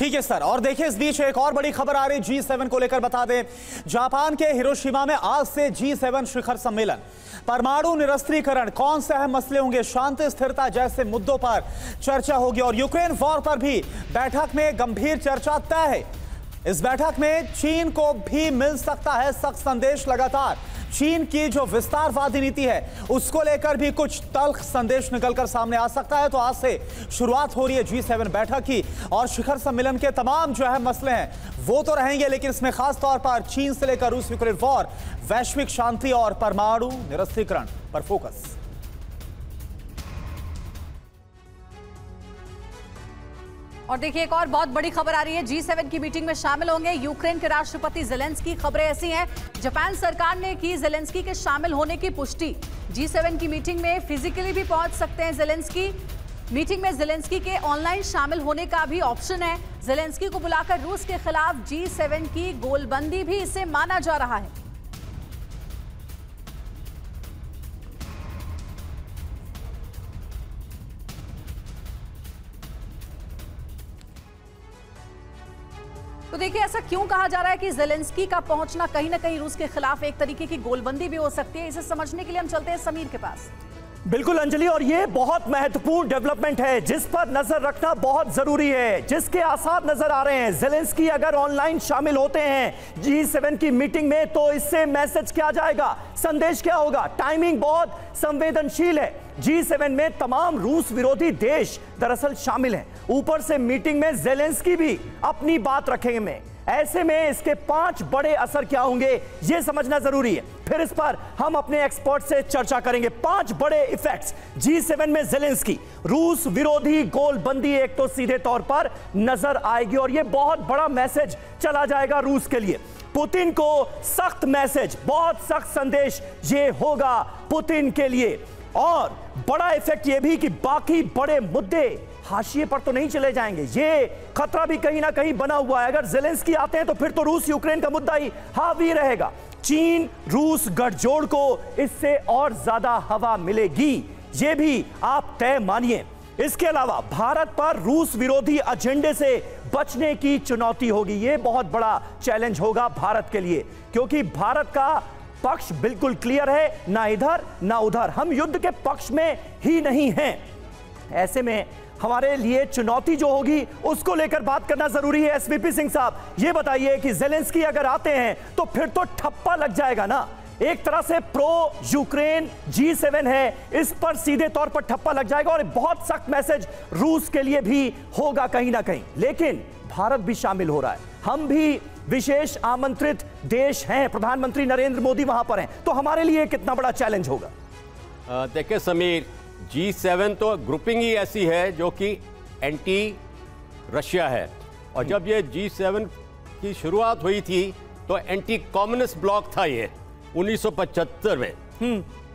ठीक है सर। और देखिए इस बीच एक और बड़ी खबर आ रही G7 को लेकर बता दें, जापान के हिरोशिमा में आज से G7 शिखर सम्मेलन, परमाणु निरस्त्रीकरण, कौन से अहम मसले होंगे, शांति स्थिरता जैसे मुद्दों पर चर्चा होगी और यूक्रेन वॉर पर भी बैठक में गंभीर चर्चा तय है। इस बैठक में चीन को भी मिल सकता है सख्त संदेश। लगातार चीन की जो विस्तारवादी नीति है उसको लेकर भी कुछ तल्ख संदेश निकलकर सामने आ सकता है। तो आज से शुरुआत हो रही है G7 बैठक की और शिखर सम्मेलन के तमाम जो अहम मसले हैं वो तो रहेंगे, लेकिन इसमें खास तौर पर चीन से लेकर रूस यूक्रेन वॉर, वैश्विक शांति और परमाणु निरस्त्रीकरण पर फोकस। और देखिए एक और बहुत बड़ी खबर आ रही है, G7 की मीटिंग में शामिल होंगे यूक्रेन के राष्ट्रपति ज़ेलेंस्की। खबरें ऐसी हैं, जापान सरकार ने की ज़ेलेंस्की के शामिल होने की पुष्टि। G7 की मीटिंग में फिजिकली भी पहुंच सकते हैं ज़ेलेंस्की। मीटिंग में ज़ेलेंस्की के ऑनलाइन शामिल होने का भी ऑप्शन है। ज़ेलेंस्की को बुलाकर रूस के खिलाफ G7 की गोलबंदी भी इसे माना जा रहा है। तो देखिए ऐसा क्यों कहा जा रहा है कि ज़ेलेंस्की का पहुंचना कहीं ना कहीं रूस के खिलाफ एक तरीके की गोलबंदी भी हो सकती है, इसे समझने के लिए हम चलते हैं समीर के पास। बिल्कुल अंजलि, और ये बहुत महत्वपूर्ण डेवलपमेंट है जिस पर नजर रखना बहुत जरूरी है, जिसके आसार नजर आ रहे हैं। ज़ेलेंस्की अगर ऑनलाइन शामिल होते हैं G7 की मीटिंग में तो इससे मैसेज क्या जाएगा, संदेश क्या होगा। टाइमिंग बहुत संवेदनशील है। G7 में तमाम रूस विरोधी देश दरअसल शामिल हैं। ऊपर से मीटिंग में ज़ेलेंस्की भी अपनी बात रखेंगे। ऐसे में इसके 5 बड़े असर क्या होंगे यह समझना जरूरी है। फिर इस पर हम अपने एक्सपर्ट से चर्चा करेंगे। 5 बड़े इफेक्ट्स G7 में ज़ेलेंस्की, रूस विरोधी गोलबंदी एक तो सीधे तौर पर नजर आएगी और यह बहुत बड़ा मैसेज चला जाएगा रूस के लिए। पुतिन को सख्त मैसेज, बहुत सख्त संदेश ये होगा पुतिन के लिए। और बड़ा इफेक्ट यह भी कि बाकी बड़े मुद्दे हाशिए पर तो नहीं चले जाएंगे। ये खतरा भी कहीं ना कहीं बना हुआ है। अगर ज़ेलेंस्की आते हैं तो फिर तो रूस यूक्रेन का मुद्दा ही हावी रहेगा। चीन रूस गठजोड़ को इससे और ज्यादा हवा मिलेगी, ये भी आप तय मानिए। इसके अलावा भारत पर रूस विरोधी एजेंडे से बचने की चुनौती होगी। यह बहुत बड़ा चैलेंज होगा भारत के लिए, क्योंकि भारत का पक्ष बिल्कुल क्लियर है, ना इधर ना उधर। हम युद्ध के पक्ष में ही नहीं हैं। ऐसे में हमारे लिए चुनौती जो होगी उसको लेकर बात करना जरूरी है। एसवीपी सिंह साहब, ये बताइए कि ज़ेलेंस्की अगर आते हैं तो फिर तो ठप्पा लग जाएगा ना। एक तरह से प्रो यूक्रेन G7 है, इस पर सीधे तौर पर ठप्पा लग जाएगा और बहुत सख्त मैसेज रूस के लिए भी होगा कहीं ना कहीं। लेकिन भारत भी शामिल हो रहा है, हम भी विशेष आमंत्रित देश हैं, प्रधानमंत्री नरेंद्र मोदी वहां पर हैं, तो हमारे लिए कितना बड़ा चैलेंज होगा। देखिए समीर, G7 तो ग्रुपिंग ही ऐसी है जो कि एंटी रशिया है। और जब ये G7 की शुरुआत हुई थी तो एंटी कम्युनिस्ट ब्लॉक था ये 1975 में।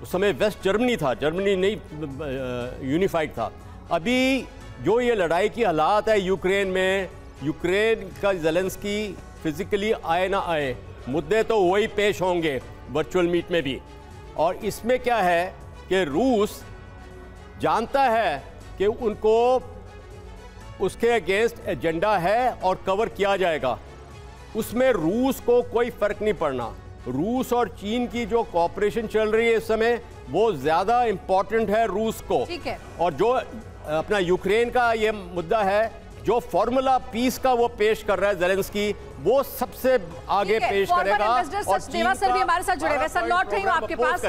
उस समय वेस्ट जर्मनी था, जर्मनी नहीं यूनिफाइड था। अभी जो ये लड़ाई की हालात है यूक्रेन में, यूक्रेन का ज़ेलेंस्की फिजिकली आए ना आए, मुद्दे तो वही पेश होंगे वर्चुअल मीट में भी। और इसमें क्या है कि रूस जानता है कि उनको उसके अगेंस्ट एजेंडा है और कवर किया जाएगा। उसमें रूस को कोई फर्क नहीं पड़ना। रूस और चीन की जो कोऑपरेशन चल रही है इस समय वो ज्यादा इंपॉर्टेंट है रूस को। ठीक है। और जो अपना यूक्रेन का ये मुद्दा है, जो फॉर्मूला पीस का वो पेश कर रहा है ज़ेलेंस्की, वो सबसे आगे पेश करेगा। और सर भी हमारे साथ जुड़े हुए। सर लौट रही हूं आपके पास।